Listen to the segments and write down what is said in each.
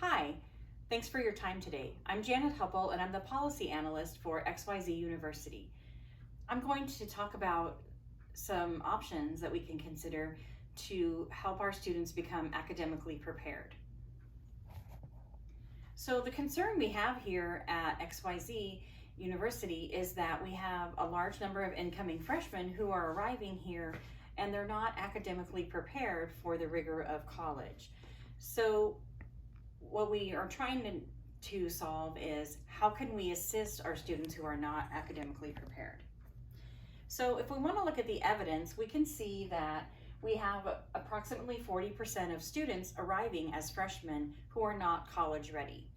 Hi, thanks for your time today. I'm Janet Huppel and I'm the policy analyst for XYZ University. I'm going to talk about some options that we can consider to help our students become academically prepared. So the concern we have here at XYZ University is that we have a large number of incoming freshmen who are arriving here and they're not academically prepared for the rigor of college. So what we are trying to solve is how can we assist our students who are not academically prepared. So if we want to look at the evidence, we can see that we have approximately 40% of students arriving as freshmen who are not college ready.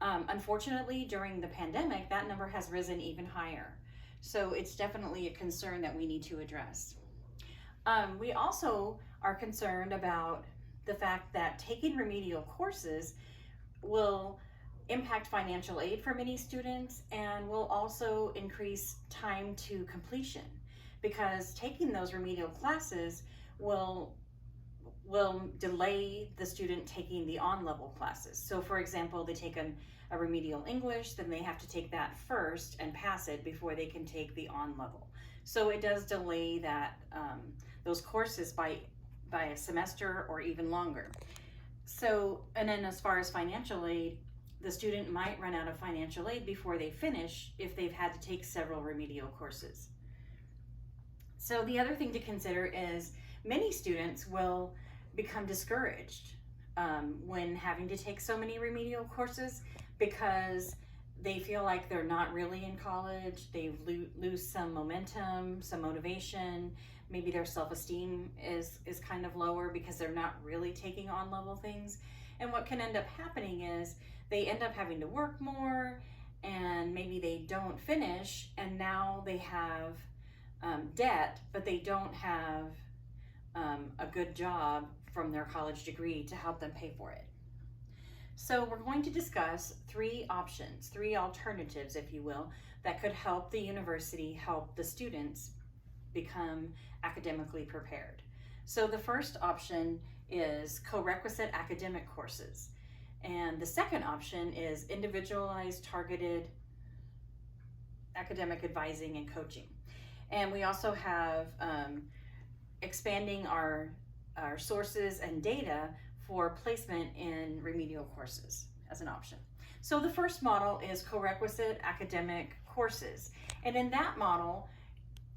Unfortunately, during the pandemic, that number has risen even higher. So it's definitely a concern that we need to address. We also are concerned about the fact that taking remedial courses will impact financial aid for many students and will also increase time to completion, because taking those remedial classes will delay the student taking the on-level classes. So for example, they take a remedial English, then they have to take that first and pass it before they can take the on-level. So it does delay that those courses by a semester or even longer. So, and then as far as financial aid, the student might run out of financial aid before they finish if they've had to take several remedial courses. So the other thing to consider is many students will become discouraged when having to take so many remedial courses because they feel like they're not really in college, they lose some momentum, some motivation, maybe their self-esteem is kind of lower because they're not really taking on-level things. And what can end up happening is they end up having to work more and maybe they don't finish, and now they have debt, but they don't have a good job from their college degree to help them pay for it. So we're going to discuss three options, three alternatives, if you will, that could help the university help the students become academically prepared. So the first option is co-requisite academic courses. And the second option is individualized targeted academic advising and coaching. And we also have expanding our sources and data for placement in remedial courses as an option. So the first model is co-requisite academic courses. And in that model,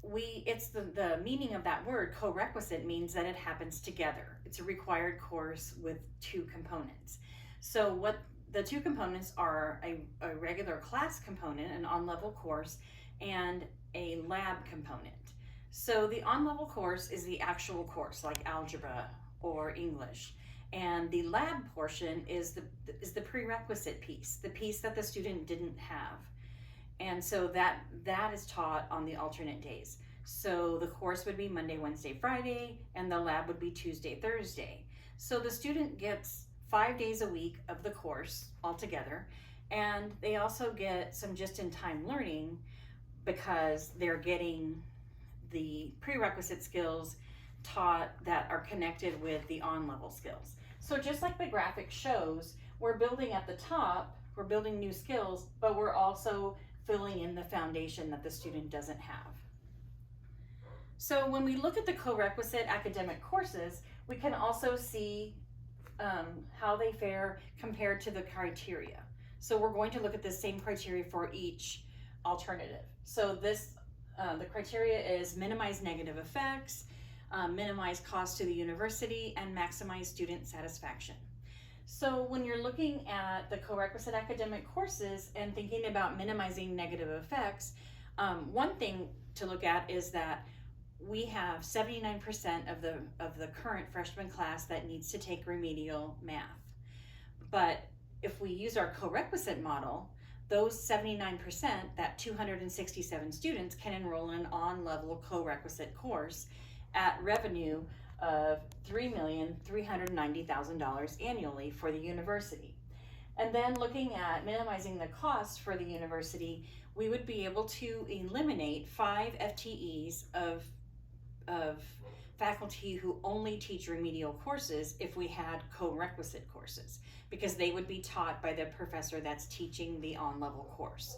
it's the meaning of that word, co-requisite, means that it happens together. It's a required course with two components. So what the two components are a regular class component, an on-level course, and a lab component. So the on-level course is the actual course, like algebra or English. And the lab portion is the prerequisite piece, the piece that the student didn't have. And so that is taught on the alternate days. So the course would be Monday, Wednesday, Friday, and the lab would be Tuesday, Thursday. So the student gets 5 days a week of the course altogether, and they also get some just-in-time learning because they're getting the prerequisite skills taught that are connected with the on-level skills. So just like the graphic shows, we're building at the top, we're building new skills, but we're also filling in the foundation that the student doesn't have. So when we look at the co-requisite academic courses, we can also see how they fare compared to the criteria. So we're going to look at the same criteria for each alternative. So the criteria is minimize negative effects, minimize cost to the university, and maximize student satisfaction. So when you're looking at the co-requisite academic courses and thinking about minimizing negative effects, one thing to look at is that we have 79% of the current freshman class that needs to take remedial math. But if we use our co-requisite model, those 79%, that 267 students, can enroll in an on-level co-requisite course at revenue of $3,390,000 annually for the university. And then looking at minimizing the cost for the university, we would be able to eliminate 5 FTEs of faculty who only teach remedial courses if we had co-requisite courses, because they would be taught by the professor that's teaching the on-level course.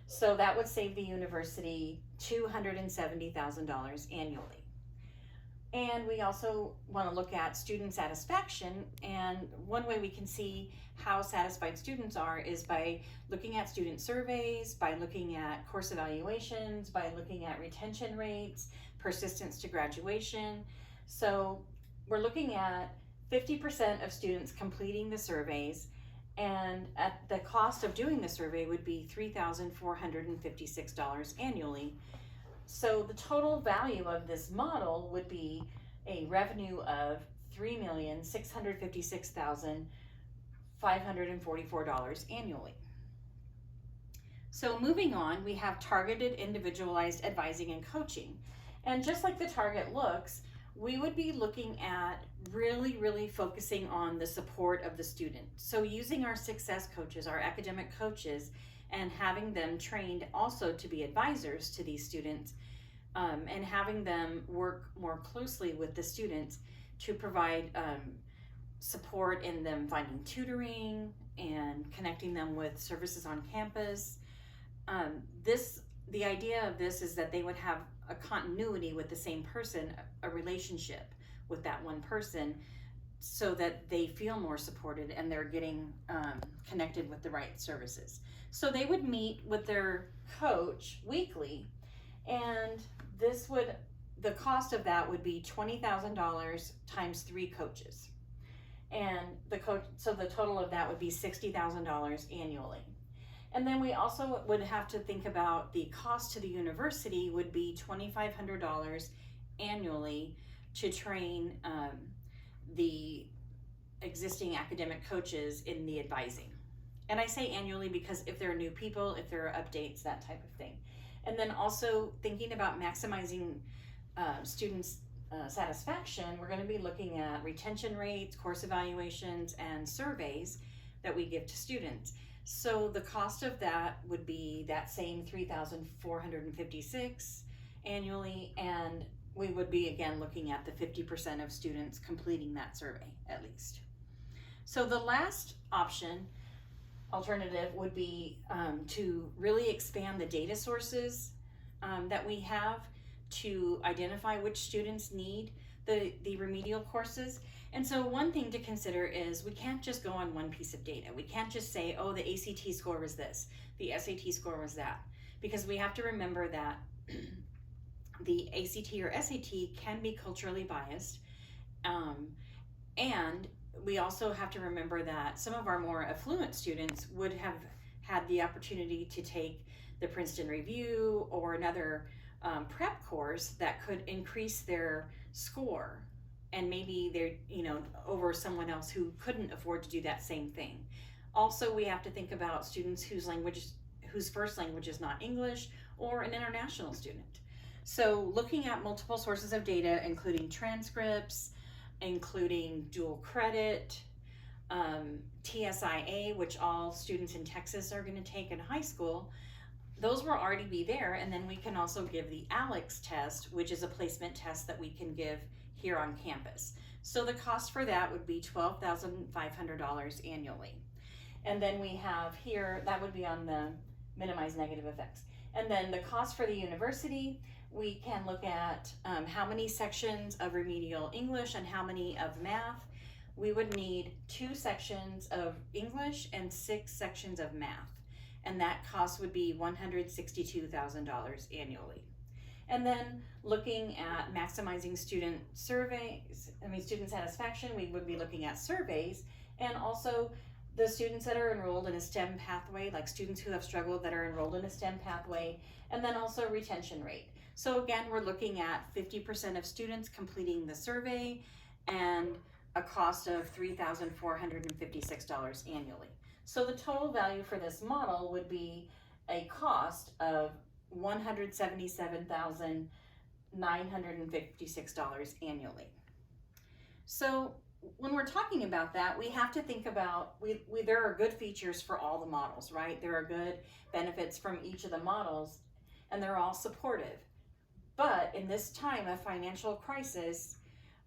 So that would save the university $270,000 annually. And we also want to look at student satisfaction, and one way we can see how satisfied students are is by looking at student surveys, by looking at course evaluations, by looking at retention rates, persistence to graduation. So we're looking at 50% of students completing the surveys, and at the cost of doing the survey would be $3,456 annually. So the total value of this model would be a revenue of $3,656,544 annually. So moving on, we have targeted individualized advising and coaching. And just like the target looks, we would be looking at really focusing on the support of the student. So using our success coaches, our academic coaches, and having them trained also to be advisors to these students, and having them work more closely with the students to provide support in them finding tutoring and connecting them with services on campus. The idea of this is that they would have a continuity with the same person, a relationship with that one person, so that they feel more supported and they're getting connected with the right services. So they would meet with their coach weekly, and the cost of that would be $20,000 times 3 coaches. And the total of that would be $60,000 annually. And then we also would have to think about the cost to the university would be $2,500 annually to train the existing academic coaches in the advising. And I say annually because if there are new people, if there are updates, that type of thing. And then also thinking about maximizing students' satisfaction, we're going to be looking at retention rates, course evaluations, and surveys that we give to students. So the cost of that would be that same $3,456 annually, and we would be again looking at the 50% of students completing that survey at least. So the last alternative would be to really expand the data sources that we have to identify which students need the remedial courses. And so one thing to consider is we can't just go on one piece of data. We can't just say, oh, the ACT score was this, the SAT score was that, because we have to remember that the ACT or SAT can be culturally biased, and we also have to remember that some of our more affluent students would have had the opportunity to take the Princeton Review or another prep course that could increase their score, and maybe they're over someone else who couldn't afford to do that same thing. Also, we have to think about students whose first language is not English, or an international student. So looking at multiple sources of data, including transcripts, including dual credit, TSIA, which all students in Texas are going to take in high school, those will already be there. And then we can also give the ALEX test, which is a placement test that we can give here on campus. So the cost for that would be $12,500 annually. And then we have here, that would be on the minimize negative effects. And then the cost for the university, we can look at how many sections of remedial English and how many of math. We would need 2 sections of English and 6 sections of math. And that cost would be $162,000 annually. And then looking at maximizing student satisfaction, we would be looking at surveys, and also the students that are enrolled in a STEM pathway, like students who have struggled that are enrolled in a STEM pathway, and then also retention rate. So again, we're looking at 50% of students completing the survey and a cost of $3,456 annually. So the total value for this model would be a cost of $177,956 annually. So when we're talking about that, we have to think about, there are good features for all the models, right? There are good benefits from each of the models, and they're all supportive. But in this time of financial crisis,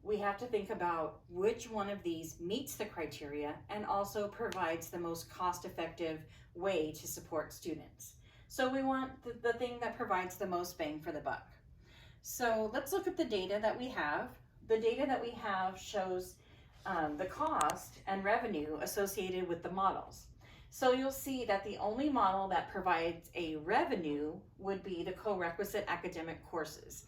we have to think about which one of these meets the criteria and also provides the most cost-effective way to support students. So we want the thing that provides the most bang for the buck. So let's look at the data that we have. The data that we have shows the cost and revenue associated with the models. So you'll see that the only model that provides a revenue would be the co-requisite academic courses.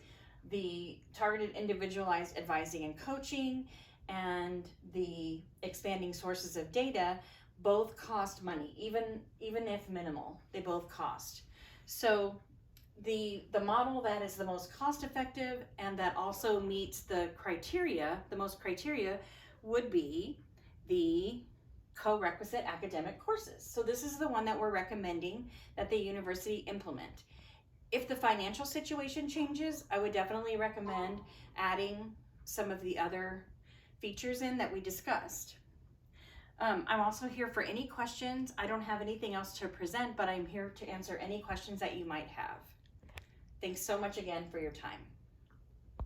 The targeted individualized advising and coaching and the expanding sources of data both cost money, even if minimal, they both cost. So the model that is the most cost effective and that also meets the most criteria would be the co-requisite academic courses. So this is the one that we're recommending that the university implement. If the financial situation changes, I would definitely recommend adding some of the other features in that we discussed. I'm also here for any questions. I don't have anything else to present, but I'm here to answer any questions that you might have. Thanks so much again for your time.